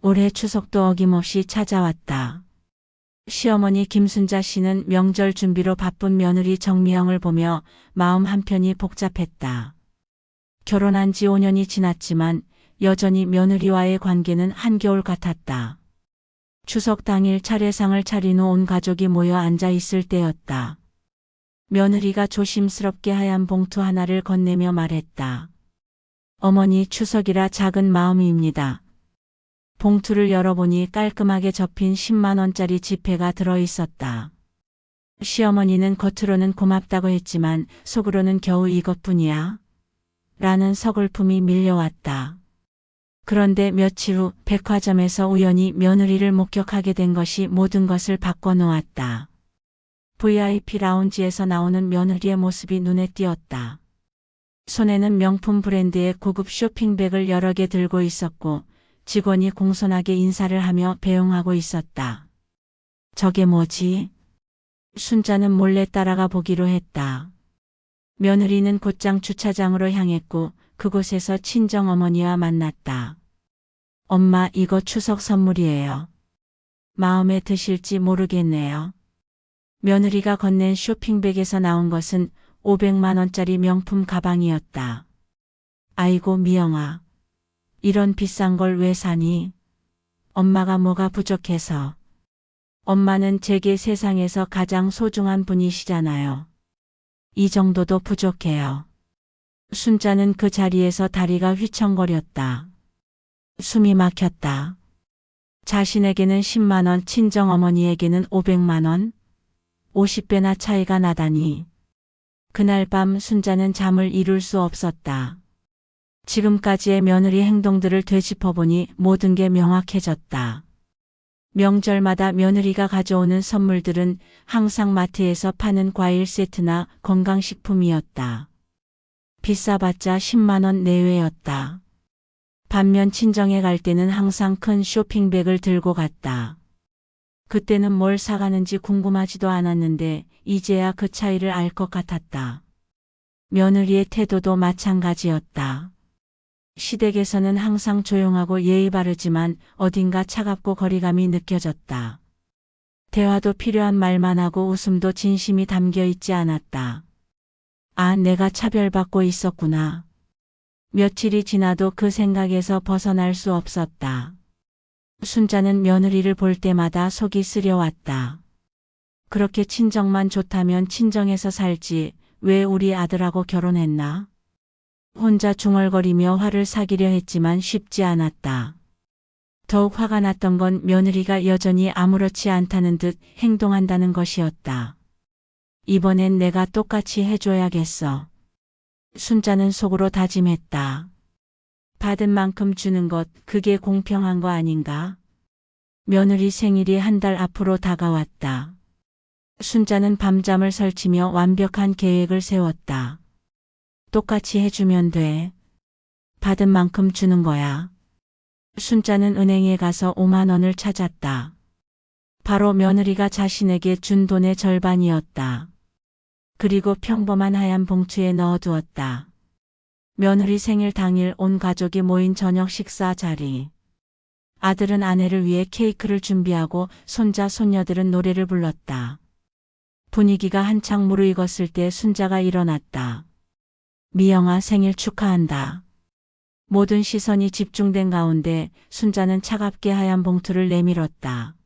올해 추석도 어김없이 찾아왔다. 시어머니 김순자 씨는 명절 준비로 바쁜 며느리 정미영을 보며 마음 한편이 복잡했다. 결혼한 지 5년이 지났지만 여전히 며느리와의 관계는 한겨울 같았다. 추석 당일 차례상을 차린 후 온 가족이 모여 앉아 있을 때였다. 며느리가 조심스럽게 하얀 봉투 하나를 건네며 말했다. 어머니, 추석이라 작은 마음입니다. 봉투를 열어보니 깔끔하게 접힌 10만 원짜리 지폐가 들어있었다. 시어머니는 겉으로는 고맙다고 했지만 속으로는 겨우 이것뿐이야? 라는 서글픔이 밀려왔다. 그런데 며칠 후 백화점에서 우연히 며느리를 목격하게 된 것이 모든 것을 바꿔놓았다. VIP 라운지에서 나오는 며느리의 모습이 눈에 띄었다. 손에는 명품 브랜드의 고급 쇼핑백을 여러 개 들고 있었고 직원이 공손하게 인사를 하며 배웅하고 있었다. 저게 뭐지? 순자는 몰래 따라가 보기로 했다. 며느리는 곧장 주차장으로 향했고 그곳에서 친정어머니와 만났다. 엄마, 이거 추석 선물이에요. 마음에 드실지 모르겠네요. 며느리가 건넨 쇼핑백에서 나온 것은 500만 원짜리 명품 가방이었다. 아이고 미영아. 이런 비싼 걸 왜 사니? 엄마가 뭐가 부족해서. 엄마는 제게 세상에서 가장 소중한 분이시잖아요. 이 정도도 부족해요. 순자는 그 자리에서 다리가 휘청거렸다. 숨이 막혔다. 자신에게는 10만 원, 친정어머니에게는 500만 원? 50배나 차이가 나다니. 그날 밤 순자는 잠을 이룰 수 없었다. 지금까지의 며느리 행동들을 되짚어보니 모든 게 명확해졌다. 명절마다 며느리가 가져오는 선물들은 항상 마트에서 파는 과일 세트나 건강식품이었다. 비싸봤자 10만 원 내외였다. 반면 친정에 갈 때는 항상 큰 쇼핑백을 들고 갔다. 그때는 뭘 사가는지 궁금하지도 않았는데 이제야 그 차이를 알 것 같았다. 며느리의 태도도 마찬가지였다. 시댁에서는 항상 조용하고 예의 바르지만 어딘가 차갑고 거리감이 느껴졌다. 대화도 필요한 말만 하고 웃음도 진심이 담겨 있지 않았다. 아, 내가 차별받고 있었구나. 며칠이 지나도 그 생각에서 벗어날 수 없었다. 순자는 며느리를 볼 때마다 속이 쓰려왔다. 그렇게 친정만 좋다면 친정에서 살지 왜 우리 아들하고 결혼했나? 혼자 중얼거리며 화를 사기려 했지만 쉽지 않았다. 더욱 화가 났던 건 며느리가 여전히 아무렇지 않다는 듯 행동한다는 것이었다. 이번엔 내가 똑같이 해줘야겠어. 순자는 속으로 다짐했다. 받은 만큼 주는 것, 그게 공평한 거 아닌가? 며느리 생일이 한 달 앞으로 다가왔다. 순자는 밤잠을 설치며 완벽한 계획을 세웠다. 똑같이 해주면 돼. 받은 만큼 주는 거야. 순자는 은행에 가서 5만 원을 찾았다. 바로 며느리가 자신에게 준 돈의 절반이었다. 그리고 평범한 하얀 봉투에 넣어두었다. 며느리 생일 당일 온 가족이 모인 저녁 식사 자리. 아들은 아내를 위해 케이크를 준비하고 손자 손녀들은 노래를 불렀다. 분위기가 한창 무르익었을 때 순자가 일어났다. 미영아, 생일 축하한다. 모든 시선이 집중된 가운데 순자는 차갑게 하얀 봉투를 내밀었다.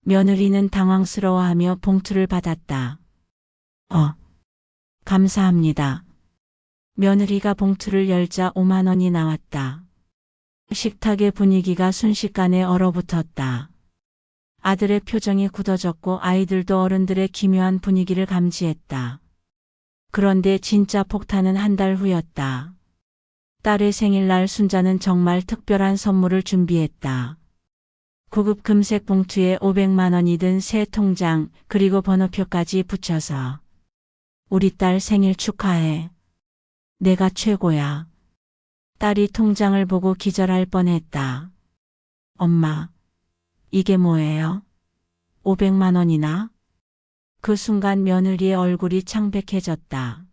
며느리는 당황스러워하며 봉투를 받았다. 감사합니다. 며느리가 봉투를 열자 5만 원이 나왔다. 식탁의 분위기가 순식간에 얼어붙었다. 아들의 표정이 굳어졌고 아이들도 어른들의 기묘한 분위기를 감지했다. 그런데 진짜 폭탄은 한 달 후였다. 딸의 생일날 순자는 정말 특별한 선물을 준비했다. 고급 금색 봉투에 500만 원이 든 새 통장 그리고 번호표까지 붙여서 우리 딸 생일 축하해. 내가 최고야. 딸이 통장을 보고 기절할 뻔했다. 엄마, 이게 뭐예요? 500만 원이나? 그 순간 며느리의 얼굴이 창백해졌다.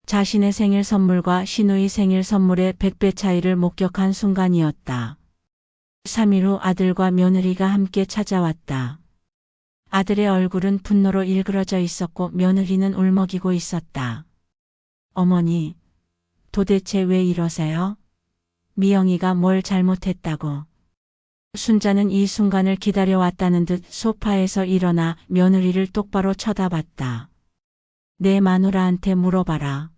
자신의 생일 선물과 시누이 생일 선물의 100배 차이를 목격한 순간이었다. 3일 후 아들과 며느리가 함께 찾아왔다. 아들의 얼굴은 분노로 일그러져 있었고 며느리는 울먹이고 있었다. 어머니, 도대체 왜 이러세요? 미영이가 뭘 잘못했다고. 순자는 이 순간을 기다려왔다는 듯 소파에서 일어나 며느리를 똑바로 쳐다봤다. 내 마누라한테 물어봐라.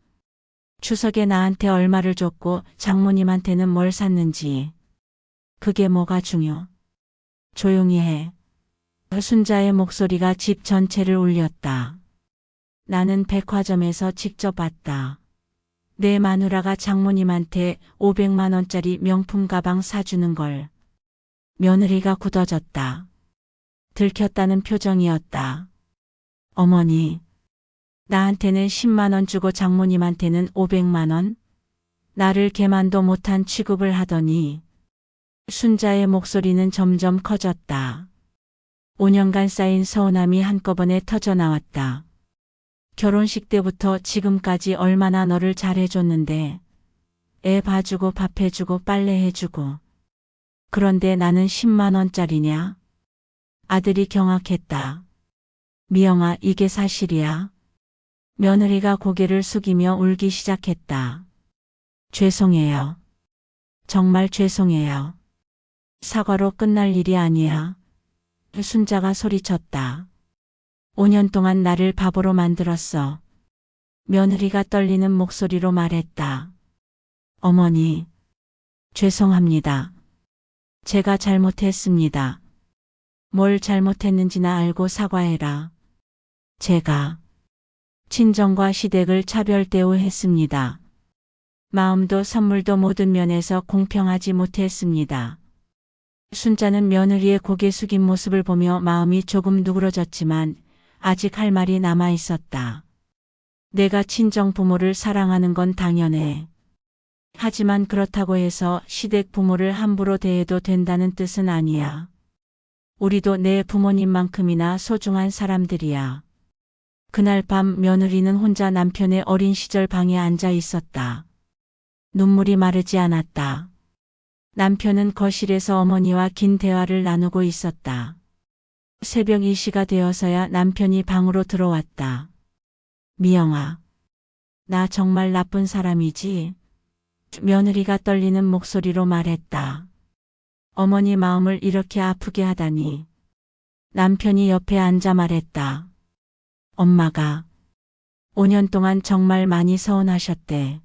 추석에 나한테 얼마를 줬고 장모님한테는 뭘 샀는지. 그게 뭐가 중요? 조용히 해. 순자의 목소리가 집 전체를 울렸다. 나는 백화점에서 직접 봤다. 내 마누라가 장모님한테 500만 원짜리 명품 가방 사주는 걸. 며느리가 굳어졌다. 들켰다는 표정이었다. 어머니, 나한테는 10만 원 주고 장모님한테는 500만 원? 나를 개만도 못한 취급을 하더니. 순자의 목소리는 점점 커졌다. 5년간 쌓인 서운함이 한꺼번에 터져나왔다. 결혼식 때부터 지금까지 얼마나 너를 잘해줬는데. 애 봐주고 밥 해주고 빨래 해주고. 그런데 나는 10만 원짜리냐? 아들이 경악했다. 미영아, 이게 사실이야? 며느리가 고개를 숙이며 울기 시작했다. 죄송해요. 정말 죄송해요. 사과로 끝날 일이 아니야. 순자가 소리쳤다. 5년 동안 나를 바보로 만들었어. 며느리가 떨리는 목소리로 말했다. 어머니, 죄송합니다. 제가 잘못했습니다. 뭘 잘못했는지나 알고 사과해라. 제가 친정과 시댁을 차별 대우했습니다. 마음도 선물도 모든 면에서 공평하지 못했습니다. 순자는 며느리의 고개 숙인 모습을 보며 마음이 조금 누그러졌지만 아직 할 말이 남아 있었다. 내가 친정 부모를 사랑하는 건 당연해. 하지만 그렇다고 해서 시댁 부모를 함부로 대해도 된다는 뜻은 아니야. 우리도 내 부모님만큼이나 소중한 사람들이야. 그날 밤 며느리는 혼자 남편의 어린 시절 방에 앉아 있었다. 눈물이 마르지 않았다. 남편은 거실에서 어머니와 긴 대화를 나누고 있었다. 새벽 2시가 되어서야 남편이 방으로 들어왔다. 미영아, 나 정말 나쁜 사람이지? 며느리가 떨리는 목소리로 말했다. 어머니 마음을 이렇게 아프게 하다니. 남편이 옆에 앉아 말했다. 엄마가 5년 동안 정말 많이 서운하셨대.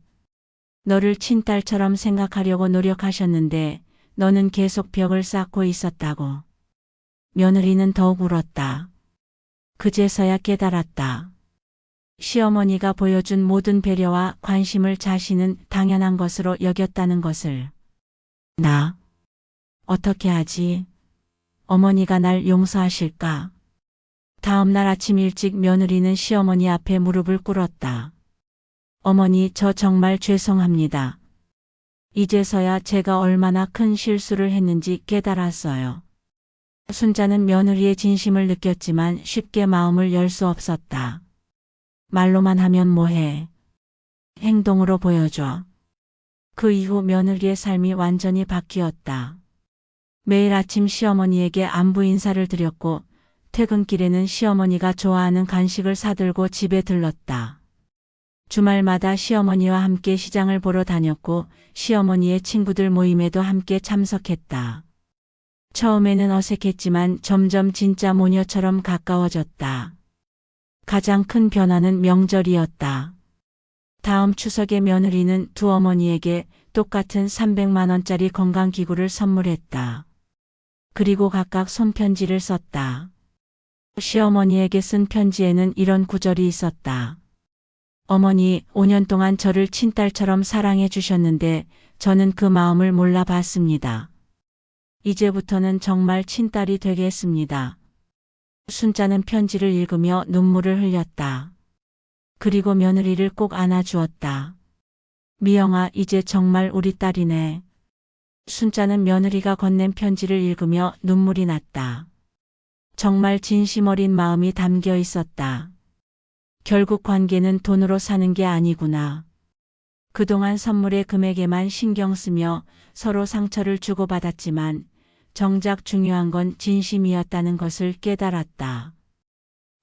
너를 친딸처럼 생각하려고 노력하셨는데 너는 계속 벽을 쌓고 있었다고. 며느리는 더욱 울었다. 그제서야 깨달았다. 시어머니가 보여준 모든 배려와 관심을 자신은 당연한 것으로 여겼다는 것을. 나 어떻게 하지? 어머니가 날 용서하실까? 다음 날 아침 일찍 며느리는 시어머니 앞에 무릎을 꿇었다. 어머니, 저 정말 죄송합니다. 이제서야 제가 얼마나 큰 실수를 했는지 깨달았어요. 순자는 며느리의 진심을 느꼈지만 쉽게 마음을 열 수 없었다. 말로만 하면 뭐해? 행동으로 보여줘. 그 이후 며느리의 삶이 완전히 바뀌었다. 매일 아침 시어머니에게 안부 인사를 드렸고 퇴근길에는 시어머니가 좋아하는 간식을 사들고 집에 들렀다. 주말마다 시어머니와 함께 시장을 보러 다녔고 시어머니의 친구들 모임에도 함께 참석했다. 처음에는 어색했지만 점점 진짜 모녀처럼 가까워졌다. 가장 큰 변화는 명절이었다. 다음 추석에 며느리는 두 어머니에게 똑같은 300만 원짜리 건강기구를 선물했다. 그리고 각각 손편지를 썼다. 시어머니에게 쓴 편지에는 이런 구절이 있었다. 어머니, 5년 동안 저를 친딸처럼 사랑해 주셨는데 저는 그 마음을 몰라봤습니다. 이제부터는 정말 친딸이 되겠습니다. 순자는 편지를 읽으며 눈물을 흘렸다. 그리고 며느리를 꼭 안아주었다. 미영아, 이제 정말 우리 딸이네. 순자는 며느리가 건넨 편지를 읽으며 눈물이 났다. 정말 진심 어린 마음이 담겨 있었다. 결국 관계는 돈으로 사는 게 아니구나. 그동안 선물의 금액에만 신경 쓰며 서로 상처를 주고받았지만 정작 중요한 건 진심이었다는 것을 깨달았다.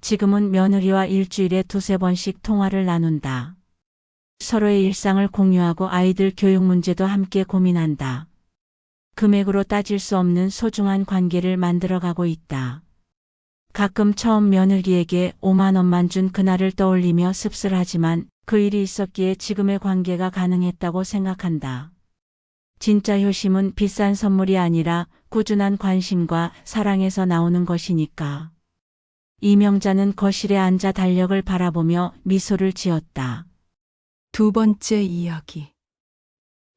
지금은 며느리와 일주일에 2~3번씩 통화를 나눈다. 서로의 일상을 공유하고 아이들 교육 문제도 함께 고민한다. 금액으로 따질 수 없는 소중한 관계를 만들어가고 있다. 가끔 처음 며느리에게 5만 원만 준 그날을 떠올리며 씁쓸하지만 그 일이 있었기에 지금의 관계가 가능했다고 생각한다. 진짜 효심은 비싼 선물이 아니라 꾸준한 관심과 사랑에서 나오는 것이니까. 이명자는 거실에 앉아 달력을 바라보며 미소를 지었다. 2번째 이야기.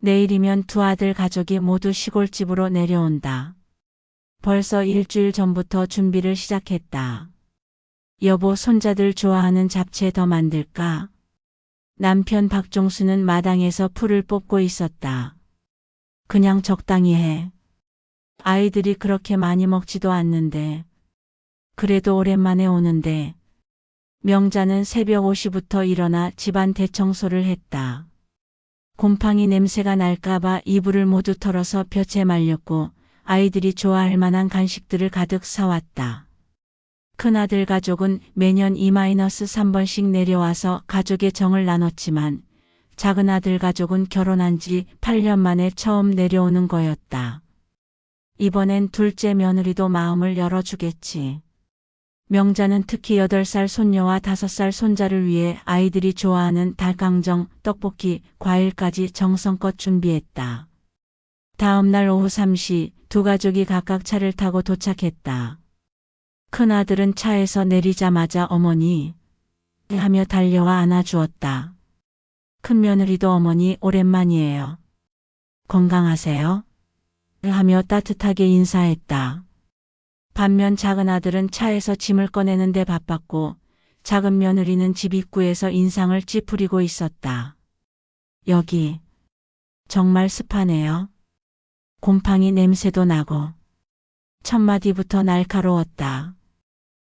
내일이면 두 아들 가족이 모두 시골집으로 내려온다. 벌써 일주일 전부터 준비를 시작했다. 여보, 손자들 좋아하는 잡채 더 만들까? 남편 박종수는 마당에서 풀을 뽑고 있었다. 그냥 적당히 해. 아이들이 그렇게 많이 먹지도 않는데. 그래도 오랜만에 오는데. 명자는 새벽 5시부터 일어나 집안 대청소를 했다. 곰팡이 냄새가 날까봐 이불을 모두 털어서 볕에 말렸고 아이들이 좋아할 만한 간식들을 가득 사왔다. 큰아들 가족은 매년 2-3번씩 내려와서 가족의 정을 나눴지만 작은아들 가족은 결혼한 지 8년 만에 처음 내려오는 거였다. 이번엔 둘째 며느리도 마음을 열어주겠지. 명자는 특히 8살 손녀와 5살 손자를 위해 아이들이 좋아하는 닭강정, 떡볶이, 과일까지 정성껏 준비했다. 다음 날 오후 3시 두 가족이 각각 차를 타고 도착했다. 큰아들은 차에서 내리자마자 어머니 하며 달려와 안아주었다. 큰며느리도 어머니 오랜만이에요. 건강하세요? 하며 따뜻하게 인사했다. 반면 작은아들은 차에서 짐을 꺼내는데 바빴고 작은 며느리는 집 입구에서 인상을 찌푸리고 있었다. 여기 정말 습하네요. 곰팡이 냄새도 나고. 첫마디부터 날카로웠다.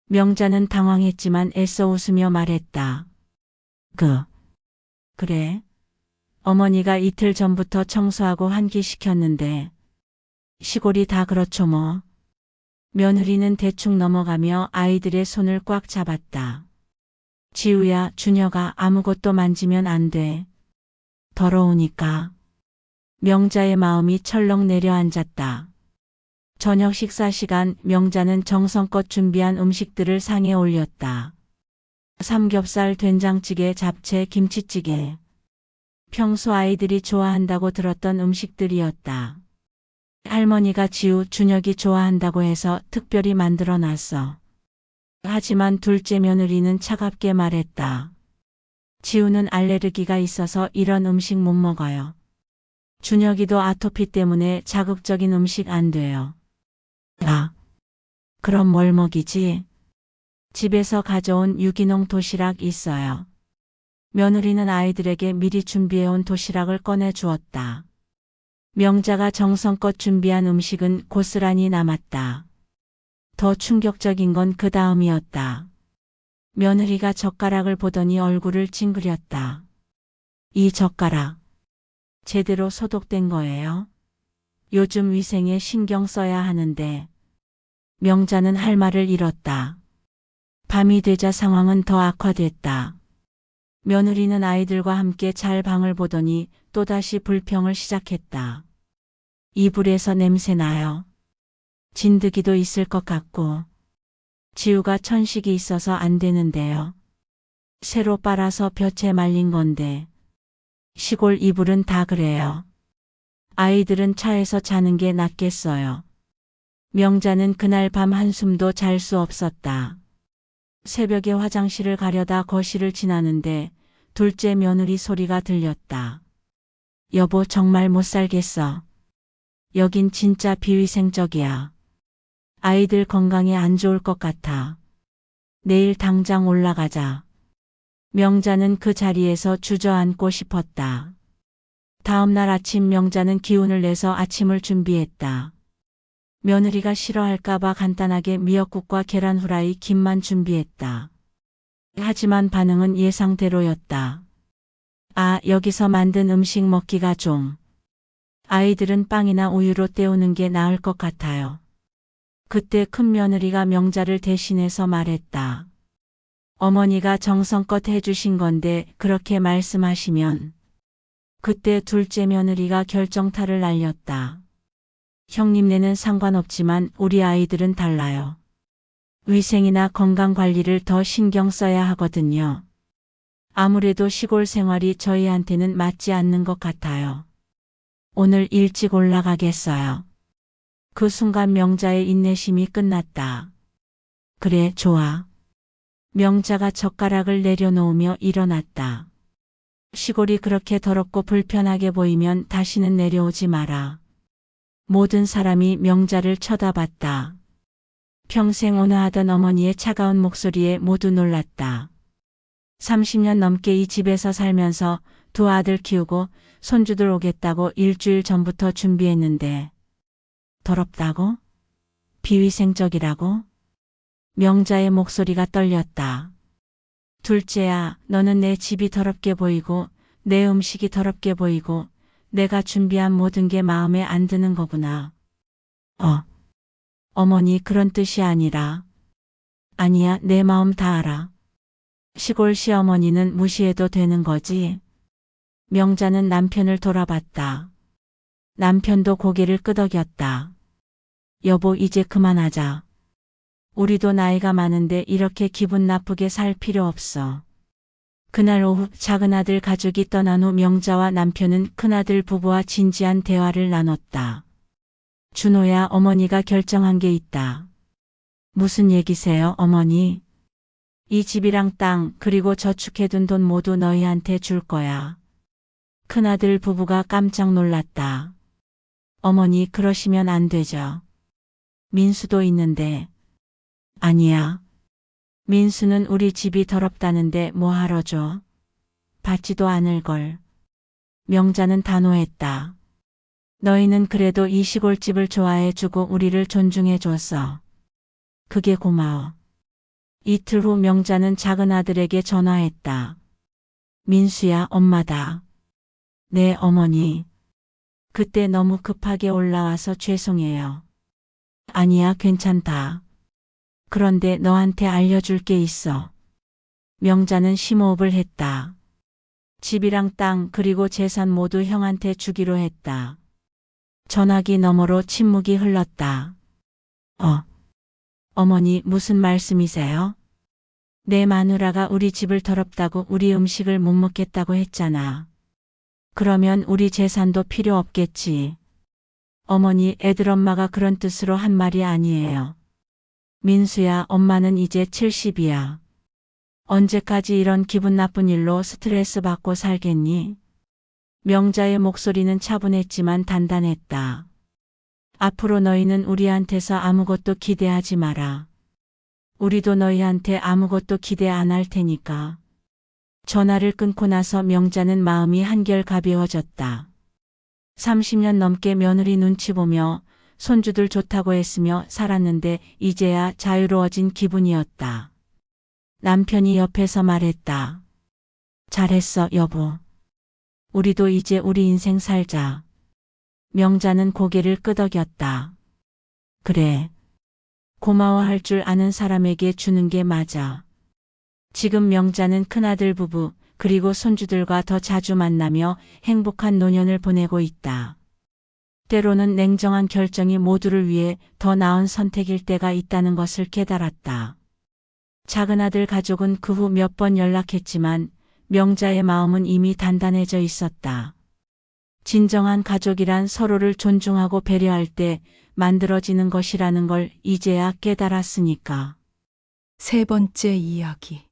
명자는 당황했지만 애써 웃으며 말했다. 그래. 어머니가 이틀 전부터 청소하고 환기시켰는데 시골이 다 그렇죠 뭐. 며느리는 대충 넘어가며 아이들의 손을 꽉 잡았다. 지우야, 준혁아, 아무것도 만지면 안 돼. 더러우니까. 명자의 마음이 철렁 내려앉았다. 저녁 식사 시간, 명자는 정성껏 준비한 음식들을 상에 올렸다. 삼겹살, 된장찌개, 잡채, 김치찌개. 평소 아이들이 좋아한다고 들었던 음식들이었다. 할머니가 지우, 준혁이 좋아한다고 해서 특별히 만들어 놨어. 하지만 둘째 며느리는 차갑게 말했다. 지우는 알레르기가 있어서 이런 음식 못 먹어요. 준혁이도 아토피 때문에 자극적인 음식 안 돼요. 아, 그럼 뭘 먹이지? 집에서 가져온 유기농 도시락 있어요. 며느리는 아이들에게 미리 준비해온 도시락을 꺼내 주었다. 명자가 정성껏 준비한 음식은 고스란히 남았다. 더 충격적인 건 그 다음이었다. 며느리가 젓가락을 보더니 얼굴을 찡그렸다. 이 젓가락 제대로 소독된 거예요? 요즘 위생에 신경 써야 하는데. 명자는 할 말을 잃었다. 밤이 되자 상황은 더 악화됐다. 며느리는 아이들과 함께 잘 방을 보더니 또다시 불평을 시작했다. 이불에서 냄새 나요. 진드기도 있을 것 같고. 지우가 천식이 있어서 안 되는데요. 새로 빨아서 볕에 말린 건데. 시골 이불은 다 그래요. 아이들은 차에서 자는 게 낫겠어요. 명자는 그날 밤 한숨도 잘 수 없었다. 새벽에 화장실을 가려다 거실을 지나는데 둘째 며느리 소리가 들렸다. 여보, 정말 못 살겠어. 여긴 진짜 비위생적이야. 아이들 건강에 안 좋을 것 같아. 내일 당장 올라가자. 명자는 그 자리에서 주저앉고 싶었다. 다음 날 아침 명자는 기운을 내서 아침을 준비했다. 며느리가 싫어할까봐 간단하게 미역국과 계란 후라이, 김만 준비했다. 하지만 반응은 예상대로였다. 아, 여기서 만든 음식 먹기가 좀. 아이들은 빵이나 우유로 때우는 게 나을 것 같아요. 그때 큰 며느리가 명자를 대신해서 말했다. 어머니가 정성껏 해주신 건데 그렇게 말씀하시면. 그때 둘째 며느리가 결정타를 날렸다. 형님네는 상관없지만 우리 아이들은 달라요. 위생이나 건강 관리를 더 신경 써야 하거든요. 아무래도 시골 생활이 저희한테는 맞지 않는 것 같아요. 오늘 일찍 올라가겠어요. 그 순간 명자의 인내심이 끝났다. 그래, 좋아. 명자가 젓가락을 내려놓으며 일어났다. 시골이 그렇게 더럽고 불편하게 보이면 다시는 내려오지 마라. 모든 사람이 명자를 쳐다봤다. 평생 온화하던 어머니의 차가운 목소리에 모두 놀랐다. 30년 넘게 이 집에서 살면서 두 아들 키우고 손주들 오겠다고 일주일 전부터 준비했는데 더럽다고? 비위생적이라고? 명자의 목소리가 떨렸다. 둘째야, 너는 내 집이 더럽게 보이고 내 음식이 더럽게 보이고 내가 준비한 모든 게 마음에 안 드는 거구나. 어머니 그런 뜻이 아니라. 아니야, 내 마음 다 알아. 시골 시어머니는 무시해도 되는 거지. 명자는 남편을 돌아봤다. 남편도 고개를 끄덕였다. 여보, 이제 그만하자. 우리도 나이가 많은데 이렇게 기분 나쁘게 살 필요 없어. 그날 오후 작은아들 가족이 떠난 후 명자와 남편은 큰아들 부부와 진지한 대화를 나눴다. 준호야, 어머니가 결정한 게 있다. 무슨 얘기세요, 어머니? 이 집이랑 땅 그리고 저축해둔 돈 모두 너희한테 줄 거야. 큰아들 부부가 깜짝 놀랐다. 어머니 그러시면 안 되죠. 민수도 있는데. 아니야. 민수는 우리 집이 더럽다는데 뭐 하러 줘? 받지도 않을 걸. 명자는 단호했다. 너희는 그래도 이 시골집을 좋아해 주고 우리를 존중해 줬어. 그게 고마워. 이틀 후 명자는 작은 아들에게 전화했다. 민수야, 엄마다. 네, 어머니. 그때 너무 급하게 올라와서 죄송해요. 아니야, 괜찮다. 그런데 너한테 알려줄 게 있어. 명자는 심호흡을 했다. 집이랑 땅 그리고 재산 모두 형한테 주기로 했다. 전화기 너머로 침묵이 흘렀다. 어머니 무슨 말씀이세요? 내 마누라가 우리 집을 더럽다고 우리 음식을 못 먹겠다고 했잖아. 그러면 우리 재산도 필요 없겠지. 어머니, 애들 엄마가 그런 뜻으로 한 말이 아니에요. 민수야, 엄마는 이제 70이야. 언제까지 이런 기분 나쁜 일로 스트레스 받고 살겠니? 명자의 목소리는 차분했지만 단단했다. 앞으로 너희는 우리한테서 아무것도 기대하지 마라. 우리도 너희한테 아무것도 기대 안 할 테니까. 전화를 끊고 나서 명자는 마음이 한결 가벼워졌다. 30년 넘게 며느리 눈치 보며 손주들 좋다고 했으며 살았는데 이제야 자유로워진 기분이었다. 남편이 옆에서 말했다. 잘했어, 여보. 우리도 이제 우리 인생 살자. 명자는 고개를 끄덕였다. 그래. 고마워할 줄 아는 사람에게 주는 게 맞아. 지금 명자는 큰아들 부부 그리고 손주들과 더 자주 만나며 행복한 노년을 보내고 있다. 때로는 냉정한 결정이 모두를 위해 더 나은 선택일 때가 있다는 것을 깨달았다. 작은아들 가족은 그 후 몇 번 연락했지만 명자의 마음은 이미 단단해져 있었다. 진정한 가족이란 서로를 존중하고 배려할 때 만들어지는 것이라는 걸 이제야 깨달았으니까. 세 번째 이야기.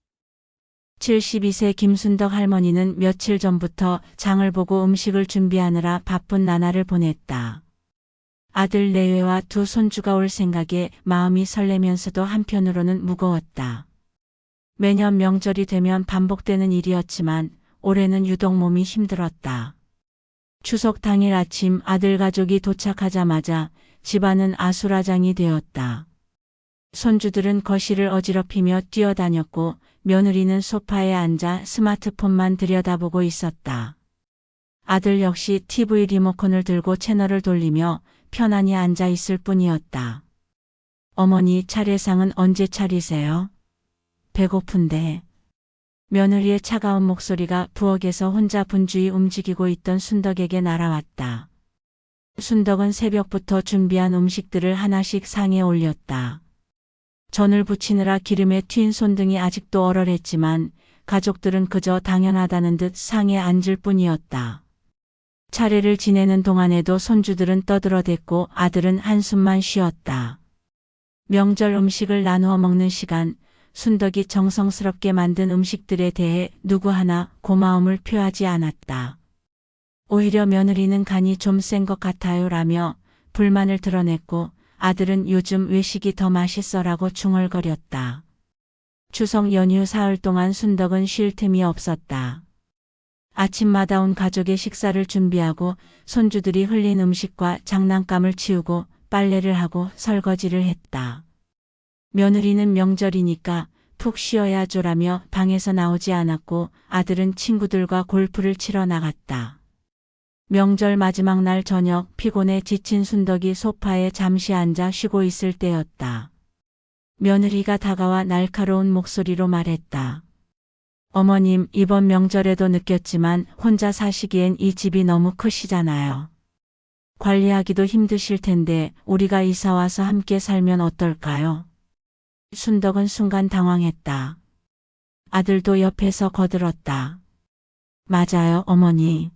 72세 김순덕 할머니는 며칠 전부터 장을 보고 음식을 준비하느라 바쁜 나날을 보냈다. 아들 내외와 두 손주가 올 생각에 마음이 설레면서도 한편으로는 무거웠다. 매년 명절이 되면 반복되는 일이었지만 올해는 유독 몸이 힘들었다. 추석 당일 아침 아들 가족이 도착하자마자 집안은 아수라장이 되었다. 손주들은 거실을 어지럽히며 뛰어다녔고 며느리는 소파에 앉아 스마트폰만 들여다보고 있었다. 아들 역시 TV 리모컨을 들고 채널을 돌리며 편안히 앉아 있을 뿐이었다. 어머니, 차례상은 언제 차리세요? 배고픈데. 며느리의 차가운 목소리가 부엌에서 혼자 분주히 움직이고 있던 순덕에게 날아왔다. 순덕은 새벽부터 준비한 음식들을 하나씩 상에 올렸다. 전을 부치느라 기름에 튄 손등이 아직도 얼얼했지만 가족들은 그저 당연하다는 듯 상에 앉을 뿐이었다. 차례를 지내는 동안에도 손주들은 떠들어댔고 아들은 한숨만 쉬었다. 명절 음식을 나누어 먹는 시간, 순덕이 정성스럽게 만든 음식들에 대해 누구 하나 고마움을 표하지 않았다. 오히려 며느리는 간이 좀 센 것 같아요 라며 불만을 드러냈고 아들은 요즘 외식이 더 맛있어라고 중얼거렸다. 추석 연휴 사흘 동안 순덕은 쉴 틈이 없었다. 아침마다 온 가족의 식사를 준비하고 손주들이 흘린 음식과 장난감을 치우고 빨래를 하고 설거지를 했다. 며느리는 명절이니까 푹 쉬어야죠라며 방에서 나오지 않았고 아들은 친구들과 골프를 치러 나갔다. 명절 마지막 날 저녁 피곤해 지친 순덕이 소파에 잠시 앉아 쉬고 있을 때였다. 며느리가 다가와 날카로운 목소리로 말했다. 어머님, 이번 명절에도 느꼈지만 혼자 사시기엔 이 집이 너무 크시잖아요. 관리하기도 힘드실 텐데 우리가 이사와서 함께 살면 어떨까요? 순덕은 순간 당황했다. 아들도 옆에서 거들었다. 맞아요, 어머니.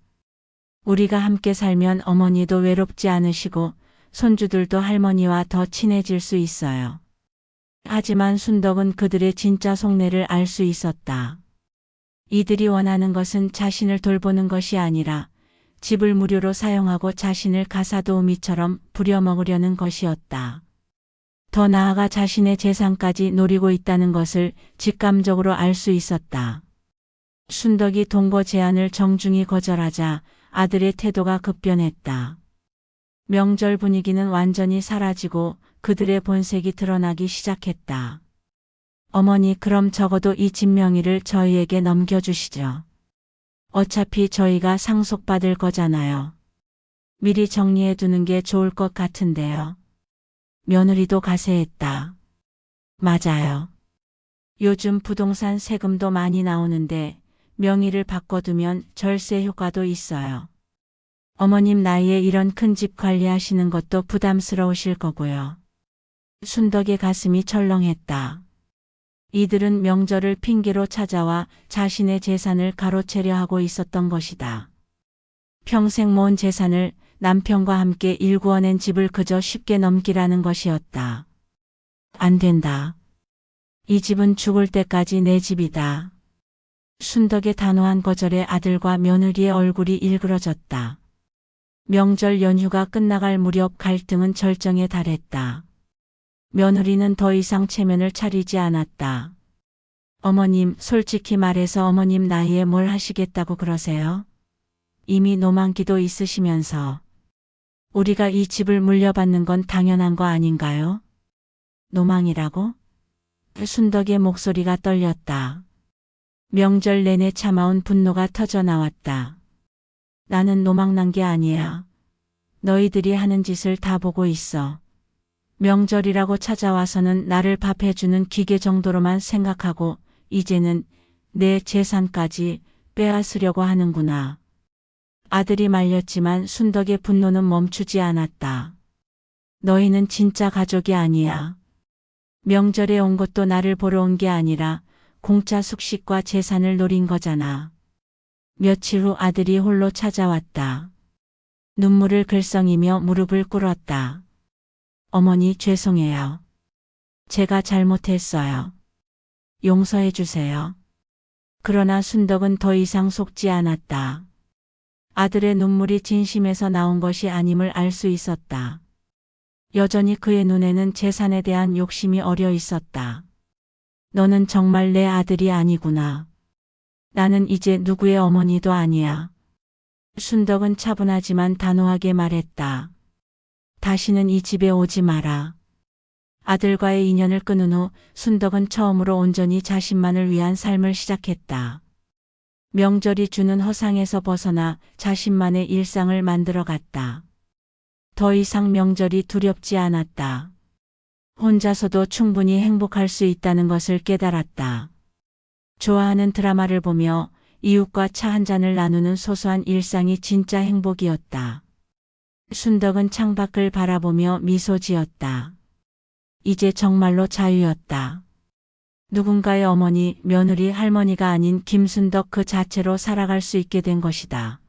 우리가 함께 살면 어머니도 외롭지 않으시고 손주들도 할머니와 더 친해질 수 있어요. 하지만 순덕은 그들의 진짜 속내를 알 수 있었다. 이들이 원하는 것은 자신을 돌보는 것이 아니라 집을 무료로 사용하고 자신을 가사도우미처럼 부려먹으려는 것이었다. 더 나아가 자신의 재산까지 노리고 있다는 것을 직감적으로 알 수 있었다. 순덕이 동거 제안을 정중히 거절하자 아들의 태도가 급변했다. 명절 분위기는 완전히 사라지고 그들의 본색이 드러나기 시작했다. 어머니, 그럼 적어도 이 집 명의를 저희에게 넘겨주시죠. 어차피 저희가 상속받을 거잖아요. 미리 정리해 두는 게 좋을 것 같은데요. 며느리도 가세했다. 맞아요. 요즘 부동산 세금도 많이 나오는데 명의를 바꿔두면 절세 효과도 있어요. 어머님 나이에 이런 큰 집 관리하시는 것도 부담스러우실 거고요. 순덕의 가슴이 철렁했다. 이들은 명절을 핑계로 찾아와 자신의 재산을 가로채려 하고 있었던 것이다. 평생 모은 재산을 남편과 함께 일구어낸 집을 그저 쉽게 넘기라는 것이었다. 안 된다. 이 집은 죽을 때까지 내 집이다. 순덕의 단호한 거절에 아들과 며느리의 얼굴이 일그러졌다. 명절 연휴가 끝나갈 무렵 갈등은 절정에 달했다. 며느리는 더 이상 체면을 차리지 않았다. 어머님, 솔직히 말해서 어머님 나이에 뭘 하시겠다고 그러세요? 이미 노만기도 있으시면서. 우리가 이 집을 물려받는 건 당연한 거 아닌가요? 노망이라고? 순덕의 목소리가 떨렸다. 명절 내내 참아온 분노가 터져 나왔다. 나는 노망난 게 아니야. 너희들이 하는 짓을 다 보고 있어. 명절이라고 찾아와서는 나를 밥해주는 기계 정도로만 생각하고 이제는 내 재산까지 빼앗으려고 하는구나. 아들이 말렸지만 순덕의 분노는 멈추지 않았다. 너희는 진짜 가족이 아니야. 명절에 온 것도 나를 보러 온 게 아니라 공짜 숙식과 재산을 노린 거잖아. 며칠 후 아들이 홀로 찾아왔다. 눈물을 글썽이며 무릎을 꿇었다. 어머니, 죄송해요. 제가 잘못했어요. 용서해 주세요. 그러나 순덕은 더 이상 속지 않았다. 아들의 눈물이 진심에서 나온 것이 아님을 알 수 있었다. 여전히 그의 눈에는 재산에 대한 욕심이 어려 있었다. 너는 정말 내 아들이 아니구나. 나는 이제 누구의 어머니도 아니야. 순덕은 차분하지만 단호하게 말했다. 다시는 이 집에 오지 마라. 아들과의 인연을 끊은 후 순덕은 처음으로 온전히 자신만을 위한 삶을 시작했다. 명절이 주는 허상에서 벗어나 자신만의 일상을 만들어갔다. 더 이상 명절이 두렵지 않았다. 혼자서도 충분히 행복할 수 있다는 것을 깨달았다. 좋아하는 드라마를 보며 이웃과 차 한 잔을 나누는 소소한 일상이 진짜 행복이었다. 순덕은 창밖을 바라보며 미소 지었다. 이제 정말로 자유였다. 누군가의 어머니, 며느리, 할머니가 아닌 김순덕 그 자체로 살아갈 수 있게 된 것이다.